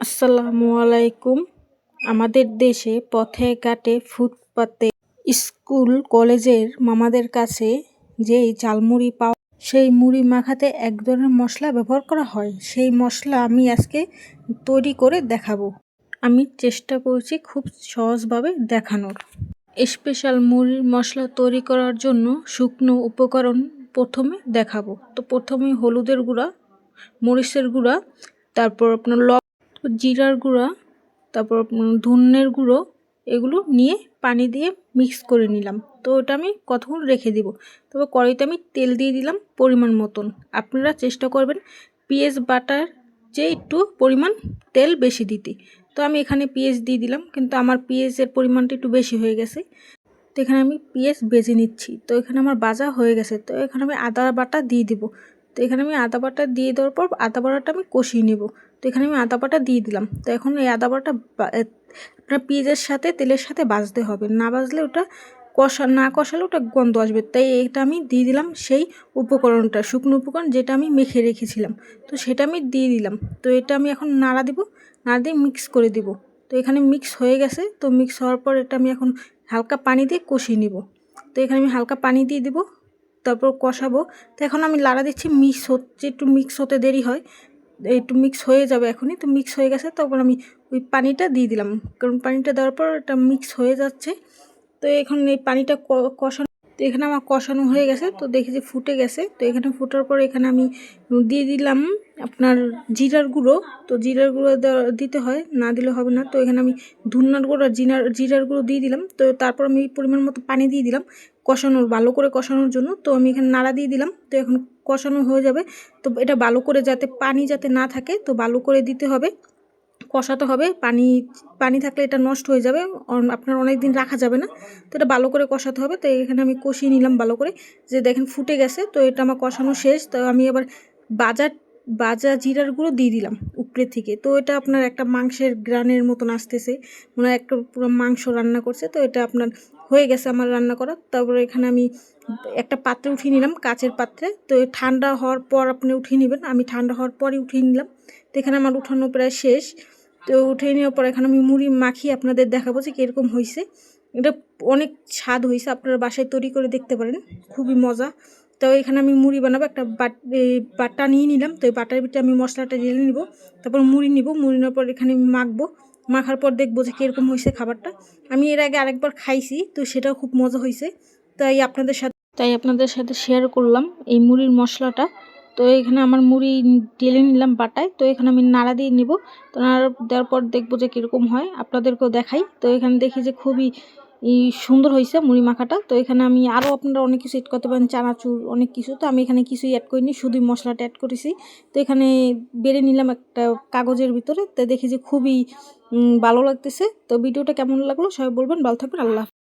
আসসালামু আলাইকুম। আমাদের দেশে পথে ঘাটে ফুটপাতে স্কুল কলেজের মামাদের কাছে যেই ঝালমুড়ি পাওয়া সেই মুড়ি মাখাতে এক ধরনের মশলা ব্যবহার করা হয়। সেই মশলা আমি আজকে তৈরি করে দেখাবো। আমি চেষ্টা করছি খুব সহজভাবে দেখানোর। স্পেশাল মুড়ির মশলা তৈরি করার জন্য শুকনো উপকরণ প্রথমে দেখাবো। তো প্রথমে হলুদের গুঁড়া, মরিচের গুঁড়া, তারপর আপনার জিরার গুঁড়া, তারপর ধনের গুঁড়ো, এগুলো নিয়ে পানি দিয়ে মিক্স করে নিলাম। তো ওটা আমি কতক্ষণ রেখে দিব। তারপর কড়াইতে আমি তেল দিয়ে দিলাম পরিমাণ মতন। আপনারা চেষ্টা করবেন পেঁয়াজ বাটার চেয়ে একটু পরিমাণ তেল বেশি দিতে। তো আমি এখানে পেঁয়াজ দিয়ে দিলাম, কিন্তু আমার পেঁয়াজের পরিমাণটা একটু বেশি হয়ে গেছে। তো এখানে আমি পেঁয়াজ ভেজে নিচ্ছি। তো এখানে আমার ভাজা হয়ে গেছে। তো এখানে আমি আদা বাটা দিয়ে দিব। তো এখানে আমি আদা বাটা দিয়ে দেওয়ার পর আদা বাটাটা আমি কষিয়ে নেব। তো এখানে আমি আদা বাটা দিয়ে দিলাম। তো এখন এই আদা বাটা আপনার পেঁয়াজের সাথে তেলের সাথে ভাজতে হবে, না ভাজলে ওটা কষালে ওটা গন্ধ আসবে। তাই এটা আমি দিয়ে দিলাম সেই উপকরণটা, শুকনো উপকরণ যেটা আমি মেখে রেখেছিলাম। তো সেটা আমি দিয়ে দিলাম। তো এটা আমি এখন নাড়া দিব, নাড়া দিয়ে মিক্স করে দিব। তো এখানে মিক্স হয়ে গেছে। তো মিক্স হওয়ার পর এটা আমি এখন হালকা পানি দিয়ে কষিয়ে নিব। তো এখানে আমি হালকা পানি দিয়ে দিব, তারপর কষাবো। তো এখন আমি লাড়া দিচ্ছি, একটু মিক্স হতে দেরি হয়, একটু মিক্স হয়ে যাবে এখনই। তো মিক্স হয়ে গেছে, তখন আমি ওই পানিটা দিয়ে দিলাম, কারণ পানিটা দেওয়ার পর এটা মিক্স হয়ে যাচ্ছে। তো এখন এই পানিটা কষানো, তো এখানে আমার কষানো হয়ে গেছে। তো দেখি যে ফুটে গেছে। তো এখানে ফুটার পর এখানে আমি দিয়ে দিলাম আপনার জিরার গুঁড়ো। তো জিরার গুঁড়ো দিতে হয়, না দিলে হবে না। তো এখানে আমি ধুনার গুঁড়ো আর জিরার গুঁড়ো দিয়ে দিলাম। তো তারপর আমি পরিমাণ মতো পানি দিয়ে দিলাম ভালো করে কষানোর জন্য। তো আমি এখানে নাড়া দিয়ে দিলাম। তো এখন কষানো হয়ে যাবে। তো এটা ভালো করে পানি যাতে না থাকে, তো ভালো করে দিতে হবে, কষাতে হবে। পানি থাকলে এটা নষ্ট হয়ে যাবে, আপনার অনেক দিন রাখা যাবে না। তো এটা ভালো করে কষাতে হবে। তো এখানে আমি কষিয়ে নিলাম ভালো করে, যে দেখেন ফুটে গেছে। তো এটা আমার কষানো শেষ। তো আমি এবার বাজা জিরার গুঁড়ো দিয়ে দিলাম উপরে থেকে। তো এটা আপনার একটা মাংসের গ্রানের মতন আসতেছে, মনে হয় একটা পুরো মাংস রান্না করছে। তো এটা আপনার হয়ে গেছে আমার রান্না করা। তারপরে এখানে আমি একটা পাত্রে উঠিয়ে নিলাম, কাচের পাত্রে। তো ঠান্ডা হওয়ার পর আপনি উঠিয়ে নেবেন, আমি ঠান্ডা হওয়ার পরই উঠিয়ে নিলাম। তো এখানে আমার উঠানো প্রায় শেষ। তো উঠিয়ে নেওয়ার পর এখানে আমি মুড়ি মাখিয়ে আপনাদের দেখাবো যে কীরকম হয়েছে। এটা অনেক স্বাদ হয়েছে, আপনারা বাসায় তৈরি করে দেখতে পারেন, খুবই মজা। তো এখানে আমি মুড়ি বানাবো, একটা বাটা নিয়ে নিলাম। তো এই বাটার ভিতরে আমি মশলাটা ঢেলে নিব, তারপর মুড়ি নেওয়ার পর এখানে আমি মাখবো। মাখার পর দেখবো যে কীরকম হয়েছে খাবারটা। আমি এর আগে আরেকবার খাইছি, তো সেটাও খুব মজা হয়েছে। তাই আপনাদের সাথে শেয়ার করলাম এই মুড়ির মশলাটা। তো এখানে আমার মুড়ি ঢেলে নিলাম বাটায়। তো এখানে আমি নাড়া দিয়ে নিব। তো নাড়া দেওয়ার পর দেখবো যে কীরকম হয়, আপনাদেরকেও দেখাই। তো এখানে দেখি যে খুবই সুন্দর হয়েছে মুড়ি মাখাটা। তো এখানে আমি আরও আপনারা অনেক কিছু অ্যাড করতে পারেন, চানাচুর, অনেক কিছু। তো আমি এখানে কিছুই অ্যাড করিনি, শুধুই মশলাটা অ্যাড করেছি। তো এখানে বেড়ে নিলাম একটা কাগজের ভিতরে। তো দেখি যে খুবই ভালো লাগতেছে। তো ভিডিওটা কেমন লাগলো সবাই বলবেন। ভালো থাকবেন। আল্লাহ।